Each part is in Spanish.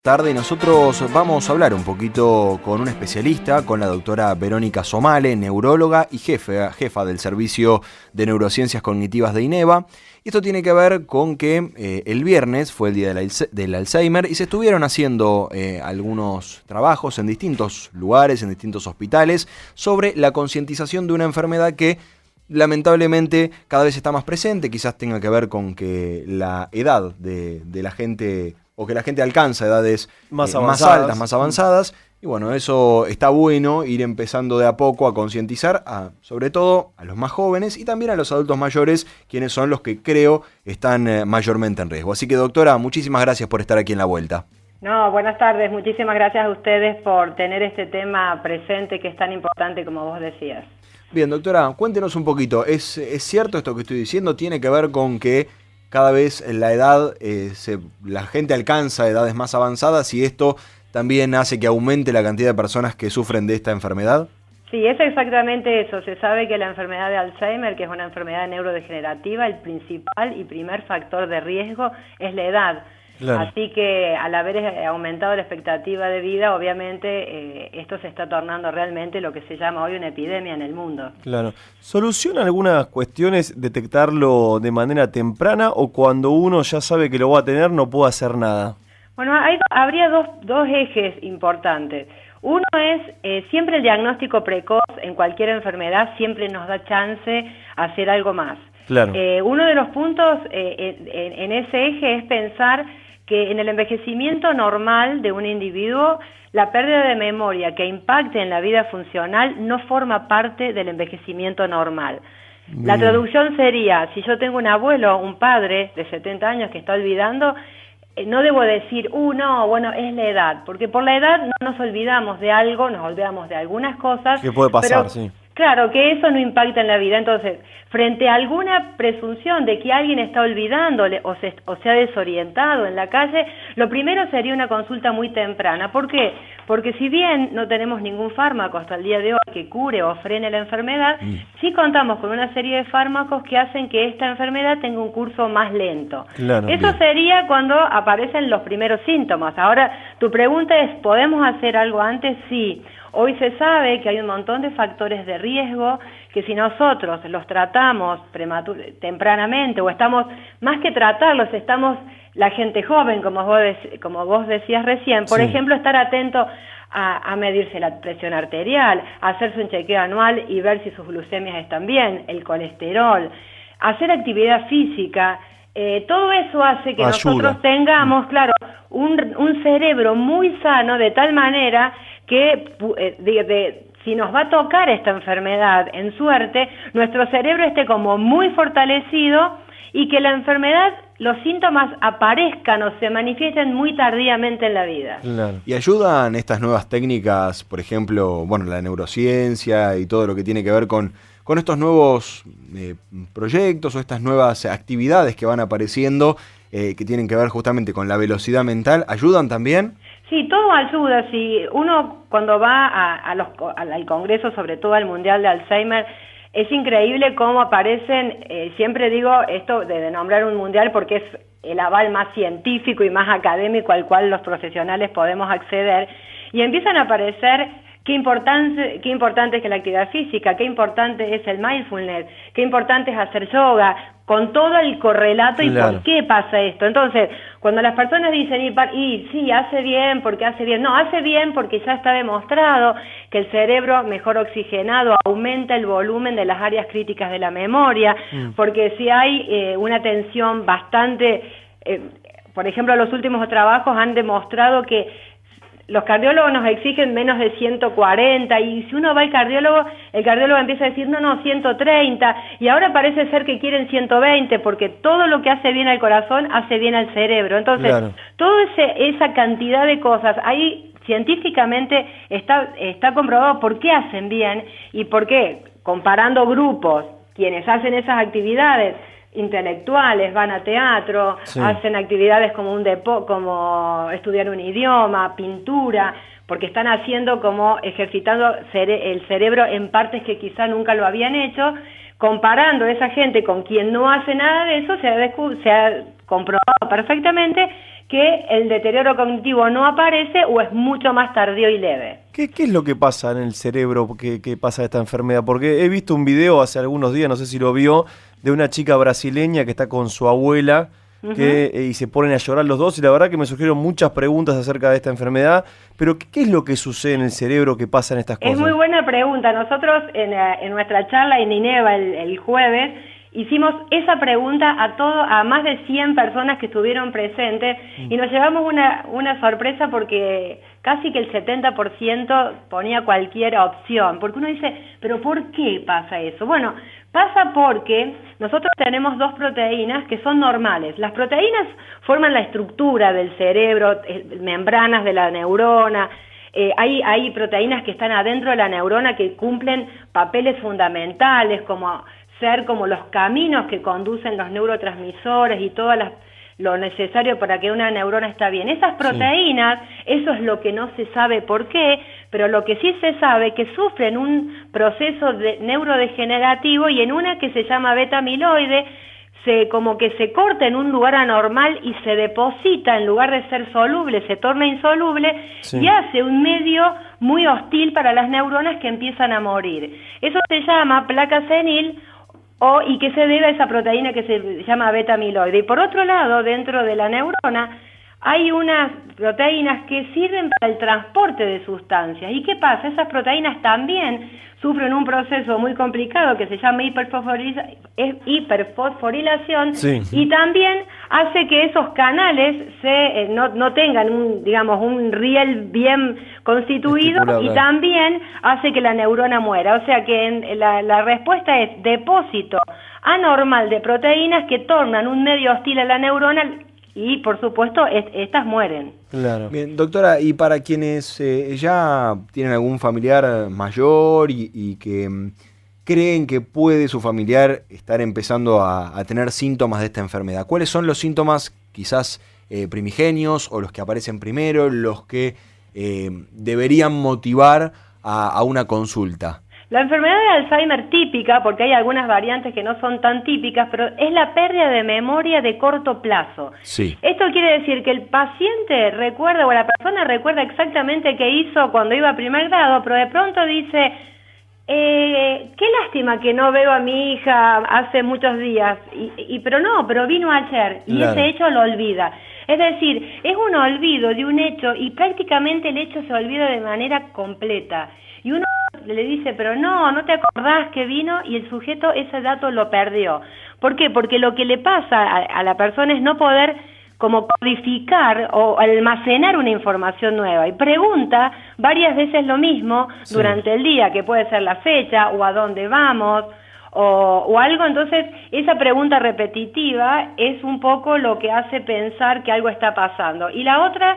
Tarde y nosotros vamos a hablar un poquito con un especialista, con la doctora Verónica Somale, neuróloga y jefa del Servicio de Neurociencias Cognitivas de INEVA. Y esto tiene que ver con que el viernes fue el día del Alzheimer y se estuvieron haciendo algunos trabajos en distintos lugares, en distintos hospitales, sobre la concientización de una enfermedad que lamentablemente cada vez está más presente. Quizás tenga que ver con que la edad de la gente, o que la gente alcanza edades más altas, más avanzadas. Y bueno, eso está bueno, ir empezando de a poco a concientizar, sobre todo a los más jóvenes y también a los adultos mayores, quienes son los que creo están mayormente en riesgo. Así que, doctora, muchísimas gracias por estar aquí en La Vuelta. No, buenas tardes. Muchísimas gracias a ustedes por tener este tema presente que es tan importante como vos decías. Bien, doctora, cuéntenos un poquito. ¿Es cierto esto que estoy diciendo? ¿Tiene que ver con que cada vez la edad, la gente alcanza edades más avanzadas y esto también hace que aumente la cantidad de personas que sufren de esta enfermedad? Sí, es exactamente eso. Se sabe que la enfermedad de Alzheimer, que es una enfermedad neurodegenerativa, el principal y primer factor de riesgo es la edad. Claro. Así que al haber aumentado la expectativa de vida, obviamente esto se está tornando realmente lo que se llama hoy una epidemia en el mundo. Claro. ¿Soluciona algunas cuestiones detectarlo de manera temprana o cuando uno ya sabe que lo va a tener no puede hacer nada? Bueno, habría dos ejes importantes. Uno es siempre el diagnóstico precoz en cualquier enfermedad siempre nos da chance a hacer algo más. Claro. Uno de los puntos en ese eje es pensar que en el envejecimiento normal de un individuo, la pérdida de memoria que impacte en la vida funcional no forma parte del envejecimiento normal. Bien. La traducción sería, si yo tengo un abuelo, un padre de 70 años que está olvidando, no debo decir, no, bueno, es la edad, porque por la edad no nos olvidamos de algo, nos olvidamos de algunas cosas. ¿Qué puede pasar? Pero, sí. Claro, que eso no impacta en la vida. Entonces, frente a alguna presunción de que alguien está olvidándole o se ha desorientado en la calle, lo primero sería una consulta muy temprana. ¿Por qué? Porque si bien no tenemos ningún fármaco hasta el día de hoy que cure o frene la enfermedad, sí contamos con una serie de fármacos que hacen que esta enfermedad tenga un curso más lento. Claro, eso bien. Sería cuando aparecen los primeros síntomas. Ahora, tu pregunta es, ¿podemos hacer algo antes? Sí. Hoy se sabe que hay un montón de factores de riesgo que si nosotros los tratamos tempranamente o estamos, más que tratarlos, estamos la gente joven, como vos decías recién, por ejemplo, estar atento a medirse la presión arterial, a hacerse un chequeo anual y ver si sus glucemias están bien, el colesterol, hacer actividad física. Todo eso hace que nosotros tengamos, claro, un cerebro muy sano de tal manera que si nos va a tocar esta enfermedad en suerte, nuestro cerebro esté como muy fortalecido y que la enfermedad, los síntomas aparezcan o se manifiesten muy tardíamente en la vida. Claro. ¿Y ayudan estas nuevas técnicas, por ejemplo, la neurociencia y todo lo que tiene que ver con estos nuevos proyectos o estas nuevas actividades que van apareciendo que tienen que ver justamente con la velocidad mental? ¿Ayudan también? Sí, todo ayuda. Si uno cuando va al Congreso, sobre todo al Mundial de Alzheimer, es increíble cómo aparecen, siempre digo esto de nombrar un mundial porque es el aval más científico y más académico al cual los profesionales podemos acceder, y empiezan a aparecer qué importante es que la actividad física, qué importante es el mindfulness, qué importante es hacer yoga, con todo el correlato y por qué pasa esto. Entonces, cuando las personas dicen, y sí, hace bien, porque hace bien, no, hace bien porque ya está demostrado que el cerebro mejor oxigenado aumenta el volumen de las áreas críticas de la memoria, porque si hay una tensión bastante, por ejemplo, los últimos trabajos han demostrado que los cardiólogos nos exigen menos de 140 y si uno va al cardiólogo, el cardiólogo empieza a decir, no, 130 y ahora parece ser que quieren 120 porque todo lo que hace bien al corazón hace bien al cerebro. Entonces, toda esa cantidad de cosas, ahí científicamente está comprobado por qué hacen bien y por qué, comparando grupos, quienes hacen esas actividades, intelectuales, van a teatro, hacen actividades como estudiar un idioma, pintura, porque están haciendo como ejercitando el cerebro en partes que quizá nunca lo habían hecho. Comparando a esa gente con quien no hace nada de eso, se ha comprobado perfectamente que el deterioro cognitivo no aparece o es mucho más tardío y leve. ¿Qué es lo que pasa en el cerebro que pasa esta enfermedad? Porque he visto un video hace algunos días, no sé si lo vio, de una chica brasileña que está con su abuela y se ponen a llorar los dos, y la verdad que me surgieron muchas preguntas acerca de esta enfermedad, pero ¿qué es lo que sucede en el cerebro que pasa en estas cosas? Es muy buena pregunta. Nosotros en nuestra charla en INEVA el jueves hicimos esa pregunta a más de 100 personas que estuvieron presentes y nos llevamos una sorpresa porque casi que el 70% ponía cualquier opción, porque uno dice, ¿pero por qué pasa eso? Bueno, pasa porque nosotros tenemos dos proteínas que son normales. Las proteínas forman la estructura del cerebro, membranas de la neurona. Hay proteínas que están adentro de la neurona que cumplen papeles fundamentales, como ser como los caminos que conducen los neurotransmisores y lo necesario para que una neurona está bien. Esas proteínas, eso es lo que no se sabe por qué, pero lo que sí se sabe que sufren un proceso neurodegenerativo, y en una que se llama beta-amiloide, como que se corta en un lugar anormal y se deposita, en lugar de ser soluble, se torna insoluble y hace un medio muy hostil para las neuronas que empiezan a morir. Eso se llama placa senil, y que se debe a esa proteína que se llama beta-amiloide. Y por otro lado, dentro de la neurona, hay unas proteínas que sirven para el transporte de sustancias. ¿Y qué pasa? Esas proteínas también sufren un proceso muy complicado que se llama hiperfosforilación, y también hace que esos canales no tengan un riel bien constituido, y también hace que la neurona muera. O sea que la respuesta es depósito anormal de proteínas que tornan un medio hostil a la neurona, y por supuesto estas mueren. Claro. Bien, doctora, y para quienes ya tienen algún familiar mayor y que creen que puede su familiar estar empezando a tener síntomas de esta enfermedad, ¿cuáles son los síntomas quizás primigenios o los que aparecen primero, los que deberían motivar a una consulta? La enfermedad de Alzheimer típica, porque hay algunas variantes que no son tan típicas, pero es la pérdida de memoria de corto plazo. Sí. Esto quiere decir que el paciente recuerda, o la persona recuerda exactamente qué hizo cuando iba a primer grado, pero de pronto dice, qué lástima que no veo a mi hija hace muchos días, pero vino ayer, y ese hecho lo olvida. Es decir, es un olvido de un hecho, y prácticamente el hecho se olvida de manera completa. Y uno le dice, pero no te acordás que vino, y el sujeto ese dato lo perdió. ¿Por qué? Porque lo que le pasa a la persona es no poder como codificar o almacenar una información nueva, y pregunta varias veces lo mismo durante el día, que puede ser la fecha o a dónde vamos o algo. Entonces esa pregunta repetitiva es un poco lo que hace pensar que algo está pasando. Y la otra,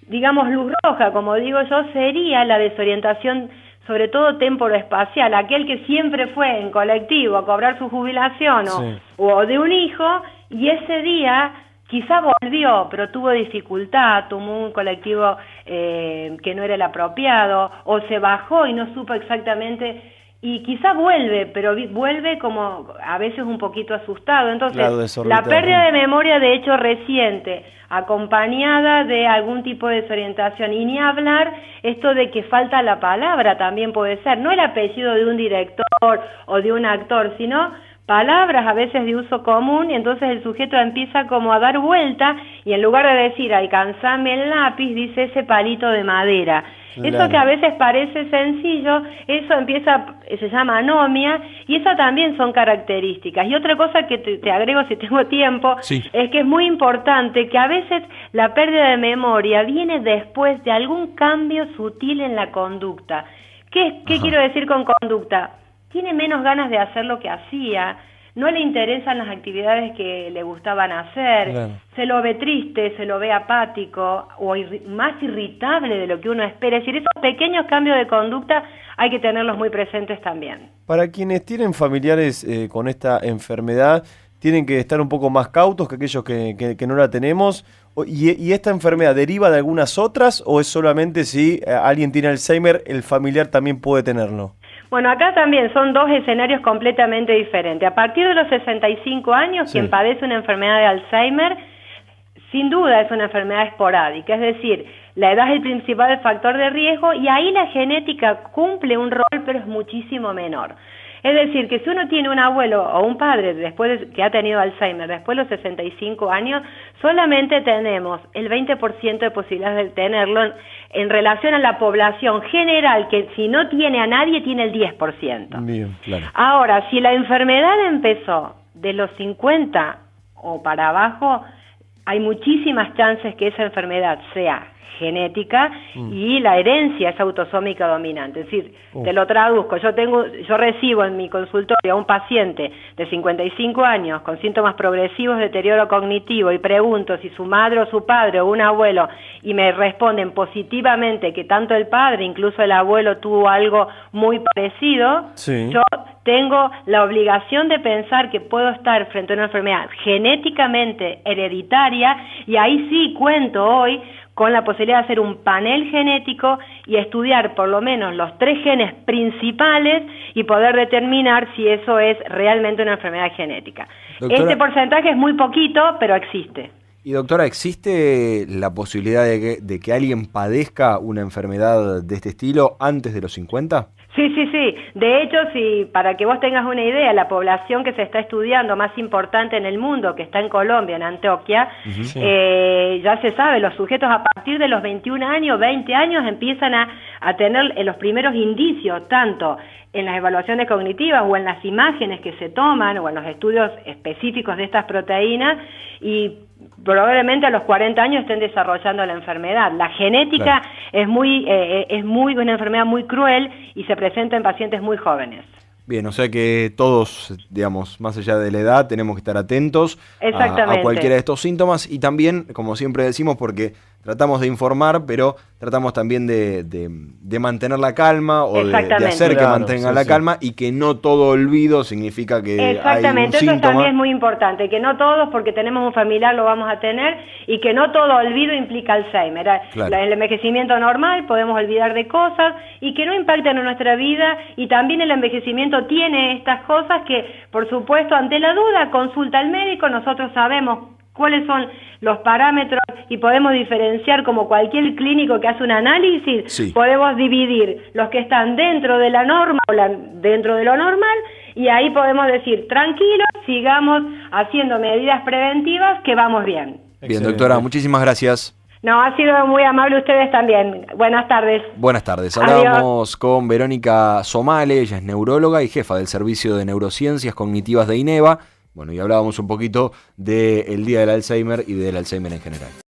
digamos, luz roja, como digo yo, sería la desorientación, sobre todo temporoespacial, aquel que siempre fue en colectivo a cobrar su jubilación o de un hijo, y ese día quizá volvió, pero tuvo dificultad, tomó un colectivo que no era el apropiado, o se bajó y no supo exactamente, y quizá vuelve, pero vuelve como a veces un poquito asustado. Entonces, la pérdida de memoria de hecho reciente, acompañada de algún tipo de desorientación, y ni hablar esto de que falta la palabra, también puede ser, no el apellido de un director o de un actor, sino palabras a veces de uso común, y entonces el sujeto empieza como a dar vuelta, y en lugar de decir alcanzame el lápiz, dice ese palito de madera. Claro. Eso que a veces parece sencillo, eso se llama anomia, y esas también son características. Y otra cosa que te agrego si tengo tiempo, es que es muy importante que a veces la pérdida de memoria viene después de algún cambio sutil en la conducta. ¿Qué quiero decir con conducta? Tiene menos ganas de hacer lo que hacía, no le interesan las actividades que le gustaban hacer, se lo ve triste, se lo ve apático o más irritable de lo que uno espera. Es decir, esos pequeños cambios de conducta hay que tenerlos muy presentes también. Para quienes tienen familiares con esta enfermedad, tienen que estar un poco más cautos que aquellos que no la tenemos. ¿Y esta enfermedad deriva de algunas otras, o es solamente si alguien tiene Alzheimer, el familiar también puede tenerlo? Bueno, acá también son dos escenarios completamente diferentes. A partir de los 65 años, quien padece una enfermedad de Alzheimer sin duda es una enfermedad esporádica, es decir, la edad es el principal factor de riesgo y ahí la genética cumple un rol, pero es muchísimo menor. Es decir, que si uno tiene un abuelo o un padre que ha tenido Alzheimer después de los 65 años, solamente tenemos el 20% de posibilidades de tenerlo en relación a la población general, que si no tiene a nadie, tiene el 10%. Bien, claro. Ahora, si la enfermedad empezó de los 50 o para abajo, hay muchísimas chances que esa enfermedad sea genética y la herencia es autosómica dominante. Es decir, te lo traduzco, yo recibo en mi consultorio a un paciente de 55 años con síntomas progresivos de deterioro cognitivo y pregunto si su madre o su padre o un abuelo y me responden positivamente que tanto el padre, incluso el abuelo tuvo algo muy parecido, sí. Yo tengo la obligación de pensar que puedo estar frente a una enfermedad genéticamente hereditaria y ahí sí cuento hoy con la posibilidad de hacer un panel genético y estudiar por lo menos los 3 genes principales y poder determinar si eso es realmente una enfermedad genética. Doctora, este porcentaje es muy poquito, pero existe. Y doctora, ¿existe la posibilidad de que alguien padezca una enfermedad de este estilo antes de los 50? Sí. De hecho, para que vos tengas una idea, la población que se está estudiando más importante en el mundo, que está en Colombia, en Antioquia, ya se sabe, los sujetos a partir de los 21 años, 20 años, empiezan a tener los primeros indicios, tanto en las evaluaciones cognitivas o en las imágenes que se toman o en los estudios específicos de estas proteínas y probablemente a los 40 años estén desarrollando la enfermedad. La genética es una enfermedad muy cruel y se presenta en pacientes muy jóvenes. Bien, o sea que todos, digamos, más allá de la edad, tenemos que estar atentos a cualquiera de estos síntomas y también, como siempre decimos, porque tratamos de informar, pero tratamos también de mantener la calma o de hacer que mantengan la calma y que no todo olvido significa que hay un Exactamente, eso síntoma. también es muy importante, que no todos, porque tenemos un familiar, lo vamos a tener y que no todo olvido implica Alzheimer. Claro. El envejecimiento normal, podemos olvidar de cosas y que no impactan en nuestra vida y también el envejecimiento tiene estas cosas que, por supuesto, ante la duda, consulta al médico, nosotros sabemos cuáles son los parámetros y podemos diferenciar como cualquier clínico que hace un análisis, podemos dividir los que están dentro de la norma o dentro de lo normal y ahí podemos decir, tranquilos, sigamos haciendo medidas preventivas que vamos bien. Bien, doctora, muchísimas gracias. No, ha sido muy amable ustedes también. Buenas tardes. Buenas tardes. Hablábamos con Verónica Somale, ella es neuróloga y jefa del Servicio de Neurociencias Cognitivas de INEVA. Bueno, y hablábamos un poquito del Día del Alzheimer y del Alzheimer en general.